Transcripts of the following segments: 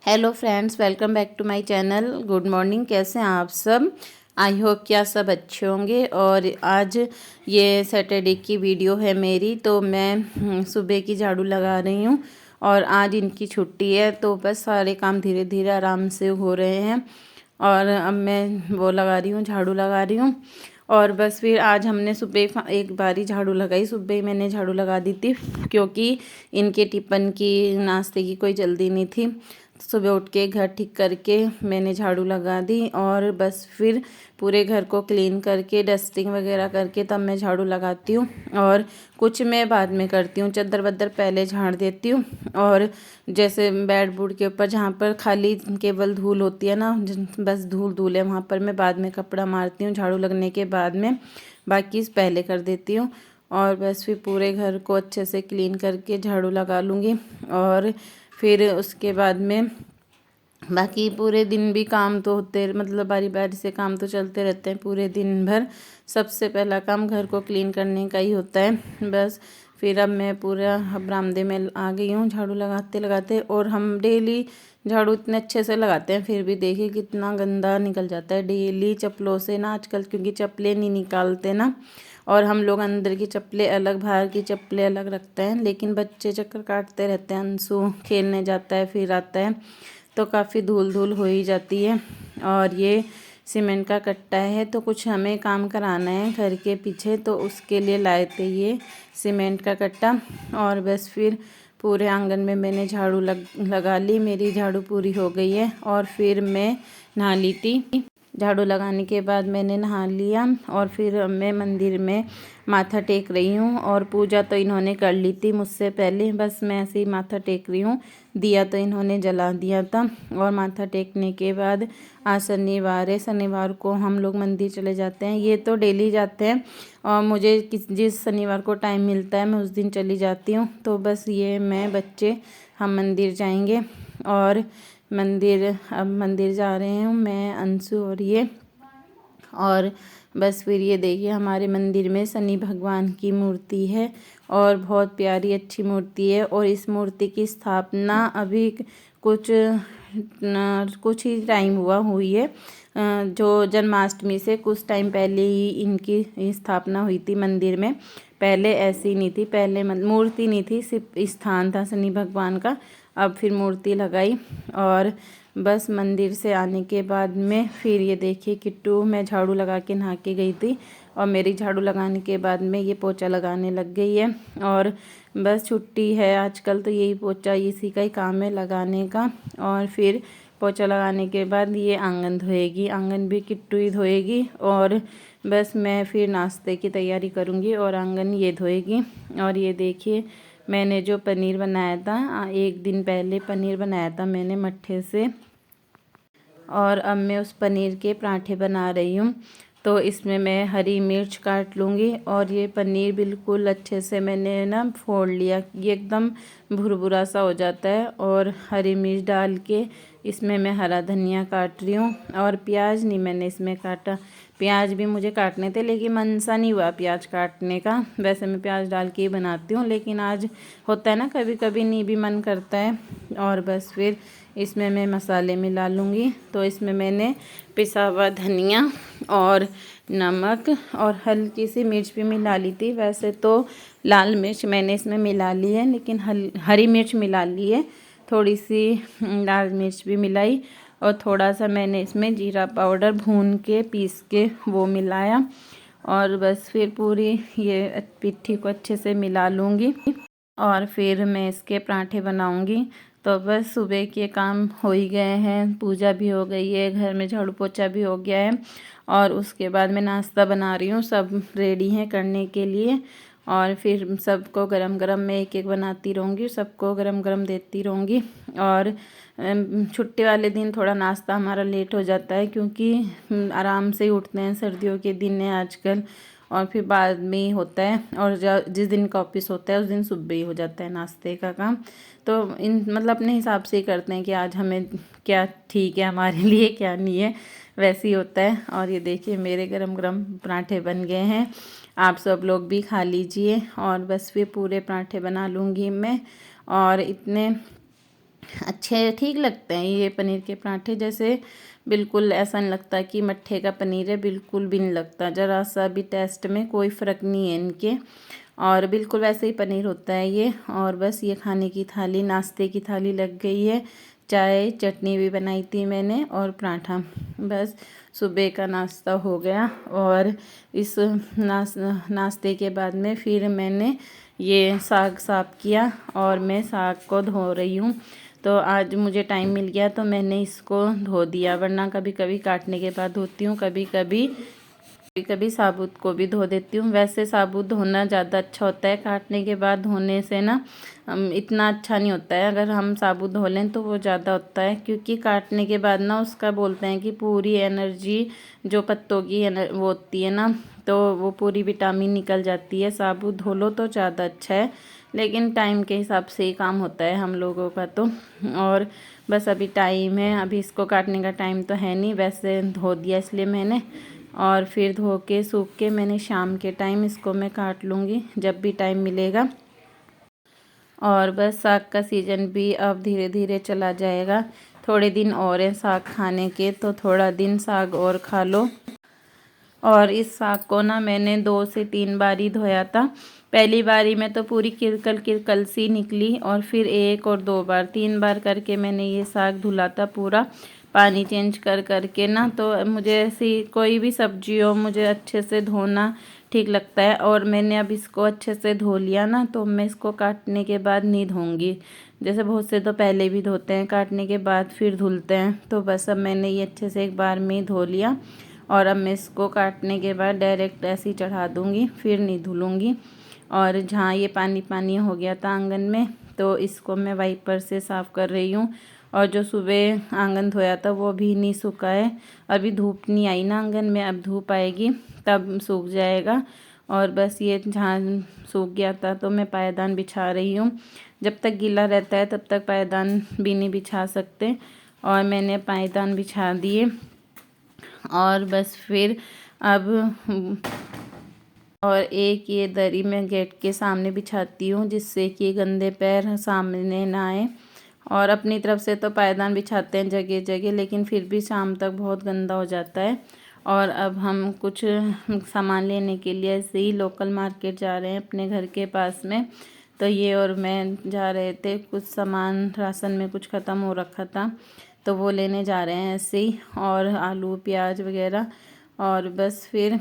Hello friends, welcome back to my channel. Good morning. कैसे हैं आप सब? आई होप कि आप सब अच्छे होंगे। और आज ये सैटरडे की वीडियो है मेरी, तो मैं सुबह की झाड़ू लगा रही हूँ। और आज इनकी छुट्टी है, तो बस सारे काम धीरे धीरे आराम से हो रहे हैं। और अब मैं वो लगा रही हूँ, झाड़ू लगा रही हूँ। और बस फिर आज हमने सुबह एक बारी झाड़ू लगाई, सुबह ही मैंने झाड़ू लगा दी थी, क्योंकि इनके टिफ़िन की नाश्ते की कोई जल्दी नहीं थी। सुबह उठ के घर ठीक करके मैंने झाड़ू लगा दी और बस फिर पूरे घर को क्लीन करके डस्टिंग वगैरह करके तब मैं झाड़ू लगाती हूँ। और कुछ मैं बाद में करती हूँ, चद्दर वद्दर पहले झाड़ देती हूँ। और जैसे बेड बूड के ऊपर जहाँ पर खाली केवल धूल होती है ना, बस धूल धूल है, वहाँ पर मैं बाद में कपड़ा मारती हूँ झाड़ू लगने के बाद में, बाकी पहले कर देती हूँ। और बस फिर पूरे घर को अच्छे से क्लीन करके झाड़ू लगा लूँगी। और फिर उसके बाद में बाकी पूरे दिन भी काम तो होते, मतलब बारी बारी से काम तो चलते रहते हैं पूरे दिन भर। सबसे पहला काम घर को क्लीन करने का ही होता है बस। फिर अब मैं पूरा बरामदे में आ गई हूँ झाड़ू लगाते लगाते। और हम डेली झाड़ू इतने अच्छे से लगाते हैं, फिर भी देखिए कितना गंदा निकल जाता है डेली चप्पलों से ना आजकल, क्योंकि चप्पलें नहीं निकालते ना। और हम लोग अंदर की चप्पलें अलग, बाहर की चप्पलें अलग रखते हैं, लेकिन बच्चे चक्कर काटते रहते हैं। अंशु खेलने जाता है फिर आता है, तो काफ़ी धूल धूल हो ही जाती है। और ये सीमेंट का कट्टा है, तो कुछ हमें काम कराना है घर के पीछे, तो उसके लिए लाए थे ये सीमेंट का कट्टा। और बस फिर पूरे आंगन में मैंने झाड़ू लगा ली, मेरी झाड़ू पूरी हो गई है। और फिर मैं नहा ली थी। झाड़ू लगाने के बाद मैंने नहा लिया और फिर मैं मंदिर में माथा टेक रही हूँ। और पूजा तो इन्होंने कर ली थी मुझसे पहले, बस मैं ऐसे ही माथा टेक रही हूँ। दिया तो इन्होंने जला दिया था। और माथा टेकने के बाद आज शनिवार है, शनिवार को हम लोग मंदिर चले जाते हैं। ये तो डेली जाते हैं और मुझे जिस शनिवार को टाइम मिलता है मैं उस दिन चली जाती हूँ। तो बस ये मैं बच्चे हम मंदिर जाएंगे। और अब मंदिर जा रहे हूँ मैं, अंशु और ये। और बस फिर ये देखिए हमारे मंदिर में शनि भगवान की मूर्ति है और बहुत प्यारी अच्छी मूर्ति है। और इस मूर्ति की स्थापना अभी कुछ ही टाइम हुई है, जो जन्माष्टमी से कुछ टाइम पहले ही इनकी स्थापना हुई थी मंदिर में। पहले ऐसी नहीं थी, पहले मूर्ति नहीं थी, सिर्फ स्थान था शनि भगवान का। अब फिर मूर्ति लगाई। और बस मंदिर से आने के बाद में फिर ये देखिए किट्टू, मैं झाड़ू लगा के नहा के गई थी और मेरी झाड़ू लगाने के बाद में ये पोछा लगाने लग गई है। और बस छुट्टी है आजकल, तो यही पोछा इसी का ही काम है लगाने का। और फिर पोछा लगाने के बाद ये आंगन धोएगी, आंगन भी किट्टू ही धोएगी। और बस मैं फिर नाश्ते की तैयारी करूँगी और आंगन ये धोएगी। और ये देखिए मैंने जो पनीर बनाया था, एक दिन पहले पनीर बनाया था मैंने मट्ठे से। और अब मैं उस पनीर के पराठे बना रही हूँ। तो इसमें मैं हरी मिर्च काट लूँगी। और ये पनीर बिल्कुल अच्छे से मैंने ना फोड़ लिया, ये एकदम भुरभुरा सा हो जाता है। और हरी मिर्च डाल के इसमें मैं हरा धनिया काट रही हूँ। और प्याज नहीं मैंने इसमें काटा, प्याज भी मुझे काटने थे लेकिन मन सा नहीं हुआ प्याज काटने का। वैसे मैं प्याज डाल के ही बनाती हूँ, लेकिन आज होता है ना कभी कभी नहीं भी मन करता है। और बस फिर इसमें मैं मसाले मिला लूँगी। तो इसमें मैंने पिसा हुआ धनिया और नमक और हल्की सी मिर्च भी मिला ली थी। वैसे तो लाल मिर्च मैंने इसमें मिला ली है, लेकिन हरी मिर्च मिला ली है, थोड़ी सी लाल मिर्च भी मिलाई। और थोड़ा सा मैंने इसमें जीरा पाउडर भून के पीस के वो मिलाया। और बस फिर पूरी ये पिट्ठी को अच्छे से मिला लूँगी और फिर मैं इसके पराठे बनाऊँगी। तो बस सुबह के काम हो ही गए हैं, पूजा भी हो गई है, घर में झाड़ू पोछा भी हो गया है। और उसके बाद मैं नाश्ता बना रही हूँ, सब रेडी हैं करने के लिए। और फिर सबको गरम गरम मैं एक एक बनाती रहूँगी, सबको गरम गरम देती रहूँगी। और छुट्टी वाले दिन थोड़ा नाश्ता हमारा लेट हो जाता है, क्योंकि आराम से ही उठते हैं, सर्दियों के दिन है आजकल। और फिर बाद में ही होता है, और जिस दिन का ऑफिस होता है उस दिन सुबह ही हो जाता है नाश्ते का काम। तो मतलब अपने हिसाब से ही करते हैं कि आज हमें क्या ठीक है हमारे लिए, क्या नहीं है, वैसे ही होता है। और ये देखिए मेरे गरम गरम पराठे बन गए हैं, आप सब लोग भी खा लीजिए। और बस फिर पूरे पराठे बना लूँगी मैं। और इतने अच्छे ठीक लगते हैं ये पनीर के पराठे। जैसे बिल्कुल ऐसा नहीं लगता कि मट्ठे का पनीर है, बिल्कुल भी नहीं लगता, ज़रा सा भी टेस्ट में कोई फ़र्क नहीं है इनके। और बिल्कुल वैसे ही पनीर होता है ये। और बस ये खाने की थाली, नाश्ते की थाली लग गई है। चाय चटनी भी बनाई थी मैंने और पराठा, बस सुबह का नाश्ता हो गया। और इस नाश्ते के बाद में फिर मैंने ये साग साफ़ किया और मैं साग को धो रही हूँ। तो आज मुझे टाइम मिल गया तो मैंने इसको धो दिया, वरना कभी कभी काटने के बाद धोती हूँ, कभी कभी साबुत को भी धो देती हूँ। वैसे साबुत धोना ज़्यादा अच्छा होता है, काटने के बाद धोने से ना इतना अच्छा नहीं होता है। अगर हम साबुत धो लें तो वो ज़्यादा होता है, क्योंकि काटने के बाद ना उसका बोलते हैं कि पूरी एनर्जी जो पत्तों की वो होती है ना, तो वो पूरी विटामिन निकल जाती है। साबुत धो लो तो ज़्यादा अच्छा है, लेकिन टाइम के हिसाब से ही काम होता है हम लोगों का तो। और बस अभी टाइम है, अभी इसको काटने का टाइम तो है नहीं, वैसे धो दिया इसलिए मैंने। और फिर धो के सूख के मैंने शाम के टाइम इसको मैं काट लूँगी जब भी टाइम मिलेगा। और बस साग का सीज़न भी अब धीरे धीरे चला जाएगा। थोड़े दिन और हैं साग खाने के, तो थोड़ा दिन साग और खा लो। और इस साग को ना मैंने 2 से 3 बार ही धोया था। पहली बारी में तो पूरी किरकल सी निकली, और फिर 1 और 2 बार 3 बार करके मैंने ये साग धुला था पूरा, पानी चेंज कर के ना। तो मुझे ऐसी कोई भी सब्जी हो, मुझे अच्छे से धोना ठीक लगता है। और मैंने अब इसको अच्छे से धो लिया ना, तो मैं इसको काटने के बाद नहीं धोऊंगी। जैसे बहुत से तो पहले भी धोते हैं, काटने के बाद फिर धुलते हैं। तो बस अब मैंने ये अच्छे से एक बार में ही धो लिया, और अब मैं इसको काटने के बाद डायरेक्ट ऐसे ही चढ़ा दूँगी, फिर नहीं धुलूँगी। और जहाँ ये पानी पानी हो गया था आंगन में, तो इसको मैं वाइपर से साफ़ कर रही हूँ। और जो सुबह आंगन धोया था वो भी नहीं सूखा है, अभी धूप नहीं आई ना आंगन में, अब धूप आएगी तब सूख जाएगा। और बस ये जहाँ सूख गया था तो मैं पायदान बिछा रही हूँ। जब तक गीला रहता है तब तक पायदान भी नहीं बिछा सकते, और मैंने पायदान बिछा दिए। और बस फिर अब और एक ये दरी मैं गेट के सामने बिछाती हूँ, जिससे कि गंदे पैर सामने ना आए। और अपनी तरफ से तो पायदान बिछाते हैं जगह जगह, लेकिन फिर भी शाम तक बहुत गंदा हो जाता है। और अब हम कुछ सामान लेने के लिए ऐसे ही लोकल मार्केट जा रहे हैं अपने घर के पास में। तो ये और मैं जा रहे थे, कुछ सामान राशन में कुछ ख़त्म हो रखा था, तो वो लेने जा रहे हैं ऐसे ही, और आलू प्याज वगैरह। और बस फिर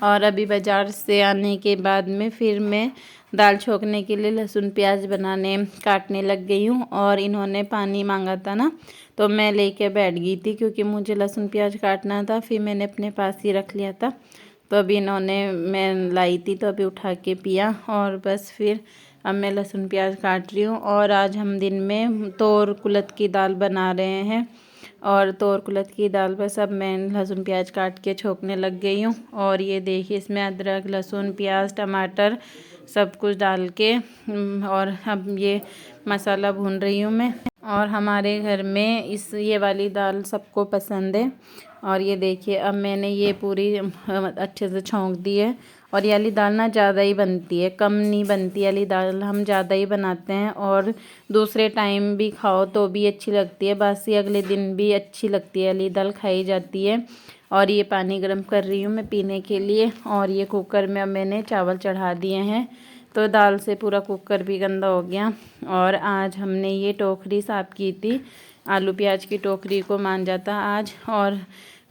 और अभी बाज़ार से आने के बाद में फिर मैं दाल छोंकने के लिए लहसुन प्याज बनाने काटने लग गई हूँ। और इन्होंने पानी मांगा था ना, तो मैं लेके बैठ गई थी, क्योंकि मुझे लहसुन प्याज काटना था, फिर मैंने अपने पास ही रख लिया था। तो अभी इन्होंने, मैं लाई थी तो अभी उठा के पिया। और बस फिर अब मैं लहसुन प्याज काट रही हूँ। और आज हम दिन में तोर कुलथ की दाल बना रहे हैं, और तोर कुलथ की दाल पर सब मैं लहसुन प्याज काट के छोंकने लग गई हूँ। और ये देखिए, इसमें अदरक लहसुन प्याज टमाटर सब कुछ डाल के और अब ये मसाला भून रही हूँ मैं। और हमारे घर में ये वाली दाल सबको पसंद है। और ये देखिए, अब मैंने ये पूरी अच्छे से छौंक दी है। और ये वाली दाल ना ज़्यादा ही बनती है, कम नहीं बनती। ये वाली दाल हम ज़्यादा ही बनाते हैं, और दूसरे टाइम भी खाओ तो भी अच्छी लगती है, बासी अगले दिन भी अच्छी लगती है, ये वाली दाल खाई जाती है। और ये पानी गर्म कर रही हूँ मैं पीने के लिए। और ये कुकर में अब मैंने चावल चढ़ा दिए हैं, तो दाल से पूरा कुकर भी गंदा हो गया। और आज हमने ये टोकरी साफ़ की थी, आलू प्याज की टोकरी को मांजा था आज। और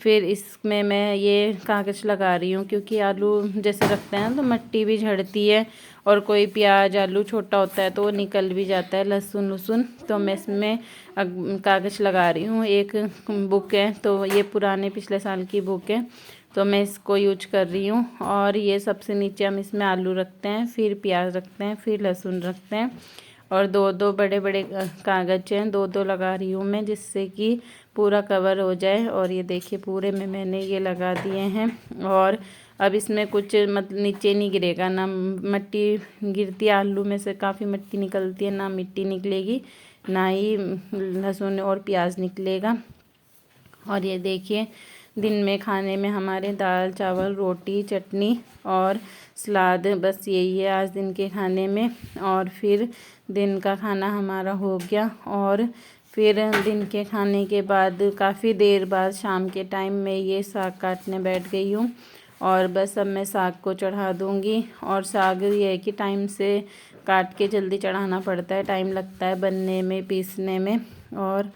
फिर इसमें मैं ये कागज़ लगा रही हूँ, क्योंकि आलू जैसे रखते हैं तो मिट्टी भी झड़ती है, और कोई प्याज आलू छोटा होता है तो वो निकल भी जाता है, लहसुन वसुन। तो मैं इसमें कागज़ लगा रही हूँ। एक बुक है, तो ये पुराने पिछले साल की बुक है, तो मैं इसको यूज कर रही हूँ। और ये सबसे नीचे हम इसमें आलू रखते हैं, फिर प्याज रखते हैं, फिर लहसुन रखते हैं। और दो दो बड़े बड़े कागज हैं, दो दो लगा रही हूँ मैं, जिससे कि पूरा कवर हो जाए। और ये देखिए पूरे में मैंने ये लगा दिए हैं। और अब इसमें कुछ नीचे नहीं गिरेगा, ना मिट्टी गिरती है, आलू में से काफ़ी मिट्टी निकलती है, ना मिट्टी निकलेगी, ना ही लहसुन और प्याज निकलेगा। और ये देखिए दिन में खाने में हमारे दाल चावल रोटी चटनी और सलाद, बस यही है आज दिन के खाने में। और फिर दिन का खाना हमारा हो गया। और फिर दिन के खाने के बाद काफ़ी देर बाद शाम के टाइम में ये साग काटने बैठ गई हूँ। और बस अब मैं साग को चढ़ा दूँगी। और साग ये है कि टाइम से काट के जल्दी चढ़ाना पड़ता है, टाइम लगता है बनने में पीसने में। और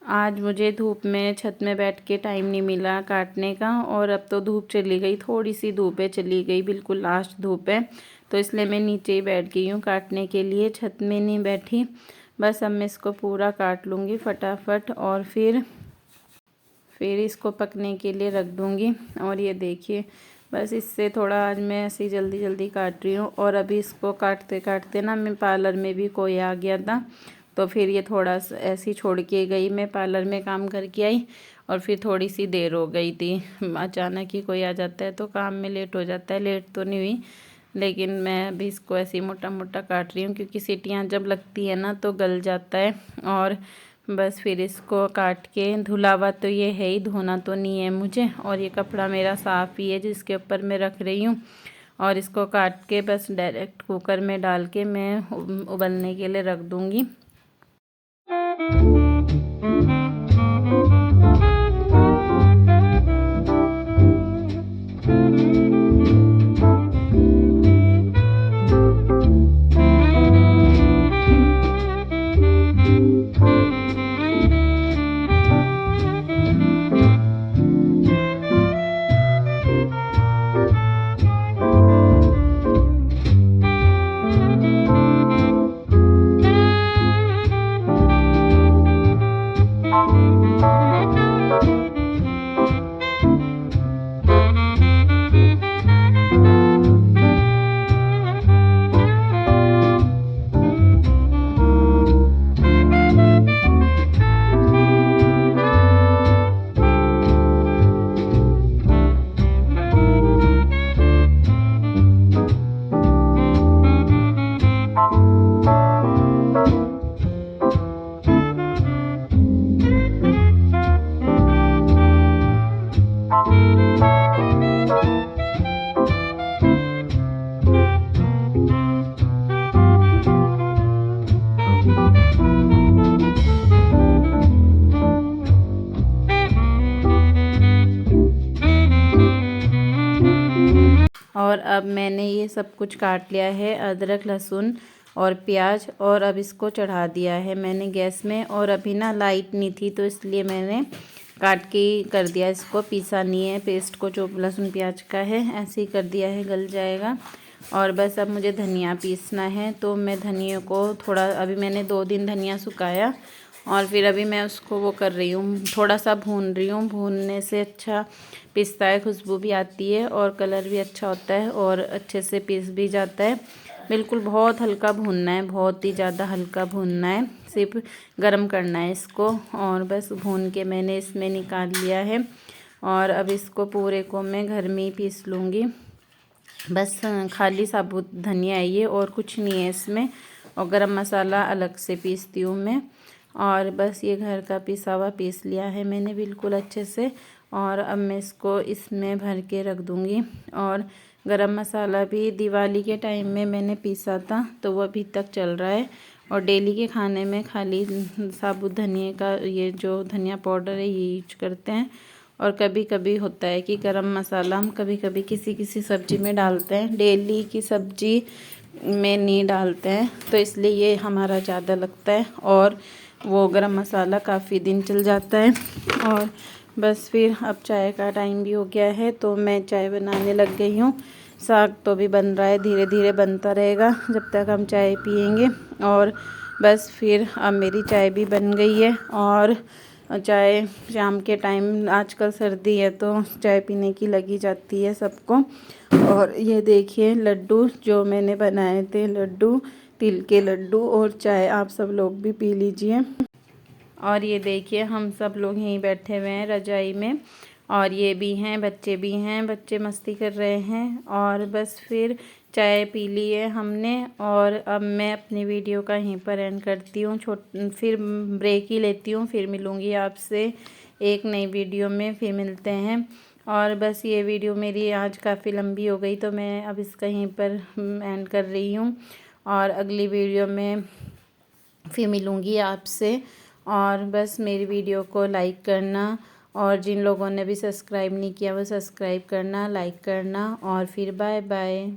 आज मुझे धूप में छत में बैठ के टाइम नहीं मिला काटने का। और अब तो धूप चली गई, थोड़ी सी धूप है, चली गई, बिल्कुल लास्ट धूप है, तो इसलिए मैं नीचे ही बैठ गई हूँ काटने के लिए, छत में नहीं बैठी। बस अब मैं इसको पूरा काट लूँगी फटाफट और फिर इसको पकने के लिए रख दूँगी। और ये देखिए बस इससे थोड़ा आज मैं ऐसी जल्दी जल्दी काट रही हूँ। और अभी इसको काटते काटते ना मैं पार्लर में भी कोई आ गया था, तो फिर ये थोड़ा ऐसी छोड़ के गई, मैं पार्लर में काम करके आई और फिर थोड़ी सी देर हो गई थी। अचानक ही कोई आ जाता है तो काम में लेट हो जाता है, लेट तो नहीं हुई, लेकिन मैं अभी इसको ऐसे ही मोटा मोटा काट रही हूँ, क्योंकि सीटियाँ जब लगती है ना तो गल जाता है। और बस फिर इसको काट के धुला हुआ तो ये है ही, धोना तो नहीं है मुझे। और ये कपड़ा मेरा साफ़ ही है जिसके ऊपर मैं रख रही हूँ। और इसको काट के बस डायरेक्ट कुकर में डाल के मैं उबलने के लिए रख दूँगी। और अब मैंने ये सब कुछ काट लिया है, अदरक लहसुन और प्याज, और अब इसको चढ़ा दिया है मैंने गैस में। और अभी ना लाइट नहीं थी तो इसलिए मैंने काट के ही कर दिया, इसको पीसा नहीं है पेस्ट को, जो लहसुन प्याज का है ऐसे ही कर दिया है, गल जाएगा। और बस अब मुझे धनिया पीसना है, तो मैं धनिया को थोड़ा, अभी मैंने 2 दिन धनिया सुखाया और फिर अभी मैं उसको वो कर रही हूँ, थोड़ा सा भून रही हूँ। भूनने से अच्छा पिसता है, खुशबू भी आती है और कलर भी अच्छा होता है और अच्छे से पीस भी जाता है। बिल्कुल बहुत हल्का भूनना है, बहुत ही ज़्यादा हल्का भूनना है, सिर्फ गरम करना है इसको। और बस भून के मैंने इसमें निकाल लिया है। और अब इसको पूरे को मैं घर में ही पीस लूँगी। बस खाली साबुत धनिया है ये, और कुछ नहीं है इसमें। और गरम मसाला अलग से पीसती हूँ मैं। और बस ये घर का पिसा हुआ पीस लिया है मैंने बिल्कुल अच्छे से। और अब मैं इसको इसमें भर के रख दूँगी। और गरम मसाला भी दिवाली के टाइम में मैंने पीसा था, तो वो अभी तक चल रहा है। और डेली के खाने में खाली साबुत धनिया का, ये जो धनिया पाउडर है, ये यूज करते हैं। और कभी कभी होता है कि गरम मसाला हम कभी कभी किसी सब्ज़ी में डालते हैं, डेली की सब्ज़ी में नहीं डालते हैं, तो इसलिए ये हमारा ज़्यादा लगता है और वो गरम मसाला काफ़ी दिन चल जाता है। और बस फिर अब चाय का टाइम भी हो गया है, तो मैं चाय बनाने लग गई हूँ। साग तो भी बन रहा है, धीरे धीरे बनता रहेगा जब तक हम चाय पियेंगे। और बस फिर अब मेरी चाय भी बन गई है। और चाय शाम के टाइम, आजकल सर्दी है तो चाय पीने की लगी जाती है सबको। और ये देखिए लड्डू जो मैंने बनाए थे, लड्डू, तिल के लड्डू और चाय, आप सब लोग भी पी लीजिए। और ये देखिए हम सब लोग यहीं बैठे हुए हैं रजाई में, और ये भी हैं, बच्चे भी हैं, बच्चे मस्ती कर रहे हैं। और बस फिर चाय पी ली है हमने, और अब मैं अपनी वीडियो का यहीं पर एंड करती हूँ। फिर ब्रेक ही लेती हूँ, फिर मिलूँगी आपसे एक नई वीडियो में, फिर मिलते हैं। और बस ये वीडियो मेरी आज काफ़ी लंबी हो गई तो मैं अब इसका यहीं पर एंड कर रही हूँ, और अगली वीडियो में फिर मिलूँगी आपसे। और बस मेरी वीडियो को लाइक करना, और जिन लोगों ने भी सब्सक्राइब नहीं किया वो सब्सक्राइब करना, लाइक करना, और फिर बाय बाय।